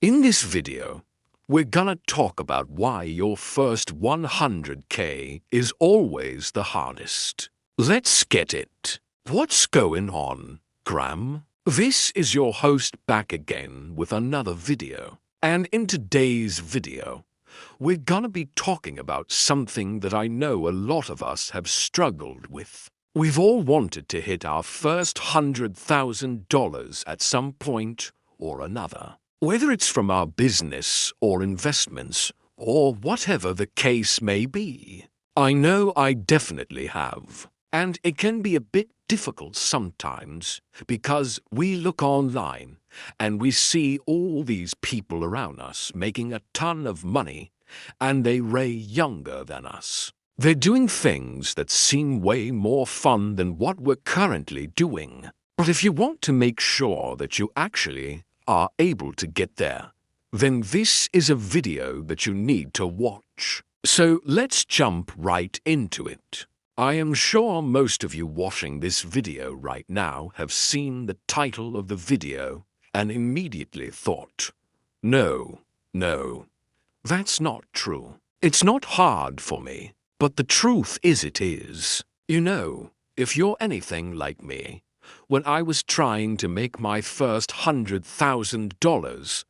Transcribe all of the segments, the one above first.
In this video, we're gonna talk about why your first 100K is always the hardest. Let's get it. What's going on, Graham? This is your host back again with another video. And in today's video, we're gonna be talking about something that I know a lot of us have struggled with. We've all wanted to hit our first $100,000 at some point or another. Whether it's from our business or investments or whatever the case may be. I know I definitely have. And it can be a bit difficult sometimes because we look online and we see all these people around us making a ton of money and they're way younger than us. They're doing things that seem way more fun than what we're currently doing. But if you want to make sure that you actually are able to get there, then this is a video that you need to watch. So let's jump right into it. I am sure most of you watching this video right now have seen the title of the video and immediately thought, no, that's not true. It's not hard for me, but the truth is it is. You know, if you're anything like me, when I was trying to make my first $100,000,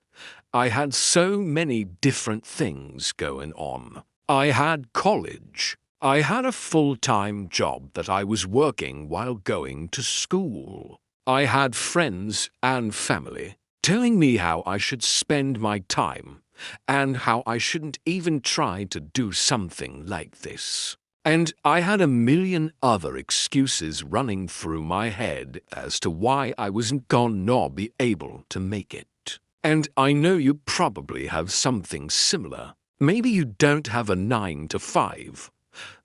I had so many different things going on. I had college. I had a full-time job that I was working while going to school. I had friends and family telling me how I should spend my time and how I shouldn't even try to do something like this. And I had a million other excuses running through my head as to why I wasn't gonna be able to make it. And I know you probably have something similar. Maybe you don't have a 9 to 5,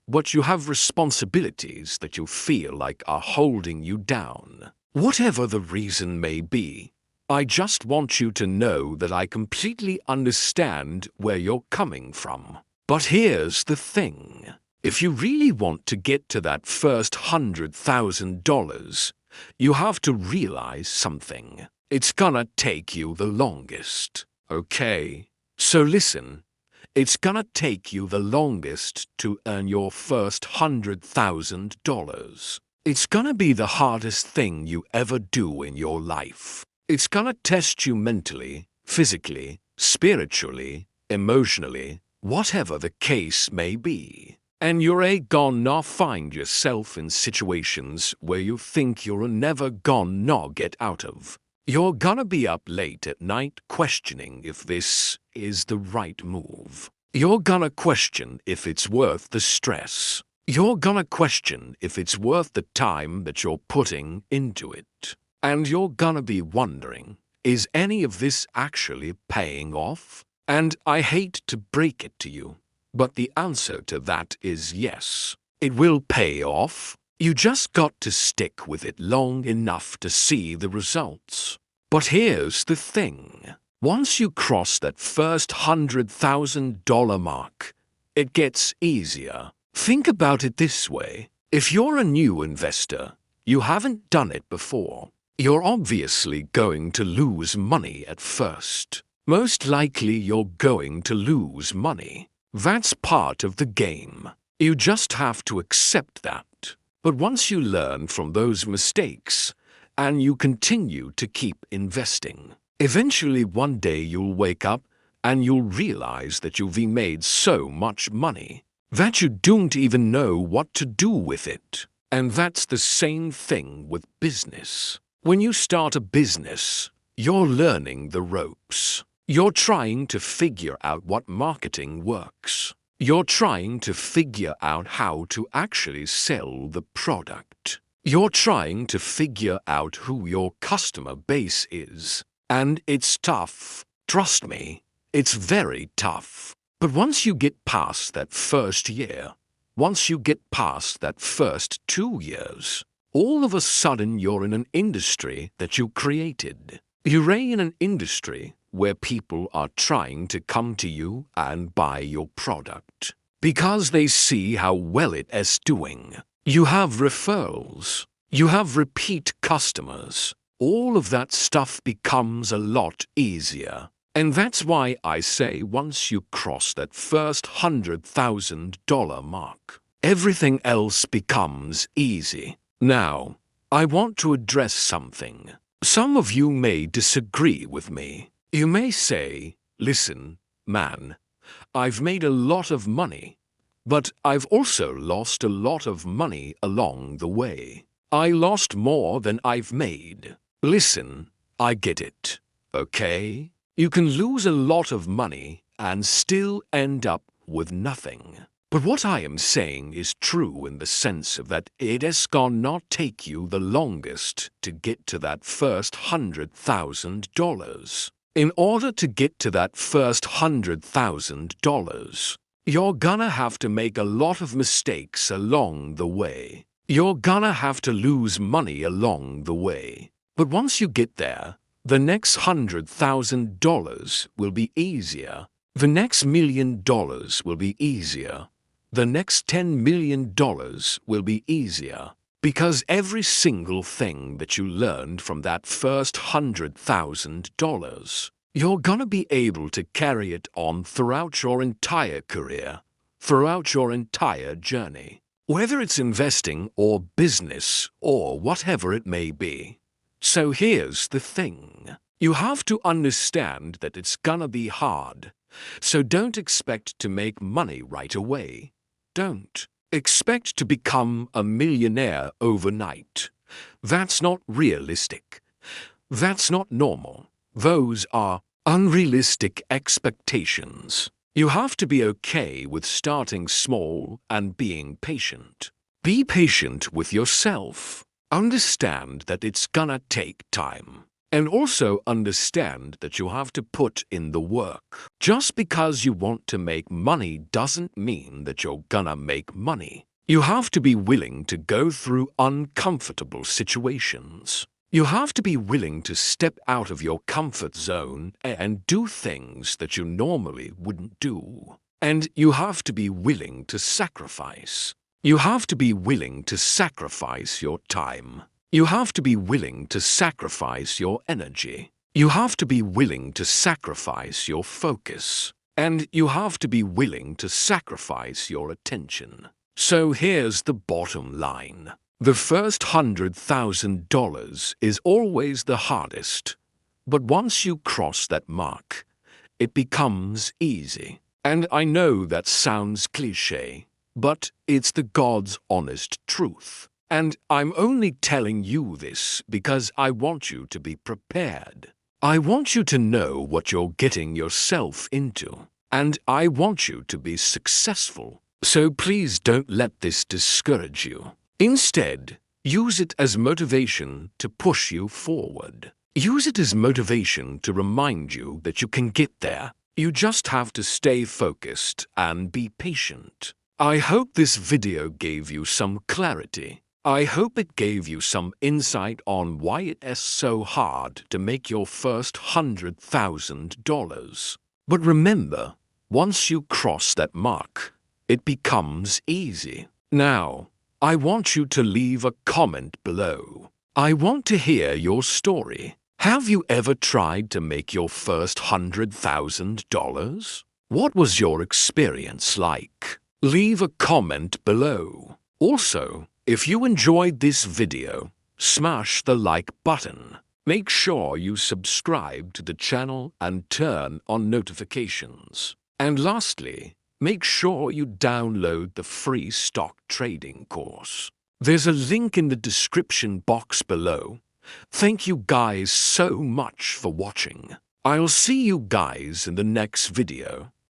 but you have responsibilities that you feel like are holding you down. Whatever the reason may be, I just want you to know that I completely understand where you're coming from. But here's the thing. If you really want to get to that first $100,000, you have to realize something. It's gonna take you the longest, okay? So listen, it's gonna take you the longest to earn your first $100,000. It's gonna be the hardest thing you ever do in your life. It's gonna test you mentally, physically, spiritually, emotionally, whatever the case may be. And you're gonna find yourself in situations where you think you're never gonna get out of. You're gonna be up late at night questioning if this is the right move. You're gonna question if it's worth the stress. You're gonna question if it's worth the time that you're putting into it. And you're gonna be wondering, is any of this actually paying off? And I hate to break it to you, but the answer to that is yes. It will pay off. You just got to stick with it long enough to see the results. But here's the thing. Once you cross that first $100,000 mark, it gets easier. Think about it this way. If you're a new investor, you haven't done it before, you're obviously going to lose money at first. Most likely you're going to lose money. That's part of the game. You just have to accept that. But once you learn from those mistakes, and you continue to keep investing, eventually one day you'll wake up and you'll realize that you've made so much money that you don't even know what to do with it. And that's the same thing with business. When you start a business, you're learning the ropes. You're trying to figure out what marketing works. You're trying to figure out how to actually sell the product. You're trying to figure out who your customer base is. And it's tough. Trust me, it's very tough. But once you get past that first year, once you get past that first 2 years, all of a sudden you're in an industry that you created. You're in an industry where people are trying to come to you and buy your product because they see how well it is doing. You have referrals. You have repeat customers. All of that stuff becomes a lot easier. And that's why I say once you cross that first $100,000 mark, everything else becomes easy. Now, I want to address something. Some of you may disagree with me. You may say, listen, man, I've made a lot of money, but I've also lost a lot of money along the way. I lost more than I've made. Listen, I get it, okay? You can lose a lot of money and still end up with nothing. But what I am saying is true in the sense of that it is gonna not take you the longest to get to that first $100,000. In order to get to that first $100,000, you're gonna have to make a lot of mistakes along the way. You're gonna have to lose money along the way. But once you get there, the next $100,000 will be easier. The next $1 million will be easier. The next $10 million will be easier. Because every single thing that you learned from that first $100,000, you're gonna be able to carry it on throughout your entire career, throughout your entire journey. Whether it's investing or business or whatever it may be. So here's the thing. You have to understand that it's gonna be hard. So don't expect to make money right away. Don't expect to become a millionaire overnight. That's not realistic. That's not normal. Those are unrealistic expectations. You have to be okay with starting small and being patient. Be patient with yourself. Understand that it's gonna take time. And also understand that you have to put in the work. Just because you want to make money doesn't mean that you're gonna make money. You have to be willing to go through uncomfortable situations. You have to be willing to step out of your comfort zone and do things that you normally wouldn't do. And you have to be willing to sacrifice. You have to be willing to sacrifice your time. You have to be willing to sacrifice your energy. You have to be willing to sacrifice your focus. And you have to be willing to sacrifice your attention. So here's the bottom line. The first $100,000 is always the hardest. But once you cross that mark, it becomes easy. And I know that sounds cliché, but it's the God's honest truth. And I'm only telling you this because I want you to be prepared. I want you to know what you're getting yourself into. And I want you to be successful. So please don't let this discourage you. Instead, use it as motivation to push you forward. Use it as motivation to remind you that you can get there. You just have to stay focused and be patient. I hope this video gave you some clarity. I hope it gave you some insight on why it is so hard to make your first $100,000. But remember, once you cross that mark, it becomes easy. Now, I want you to leave a comment below. I want to hear your story. Have you ever tried to make your first $100,000? What was your experience like? Leave a comment below. Also, if you enjoyed this video, smash the like button. Make sure you subscribe to the channel and turn on notifications. And lastly, make sure you download the free stock trading course. There's a link in the description box below. Thank you guys so much for watching. I'll see you guys in the next video.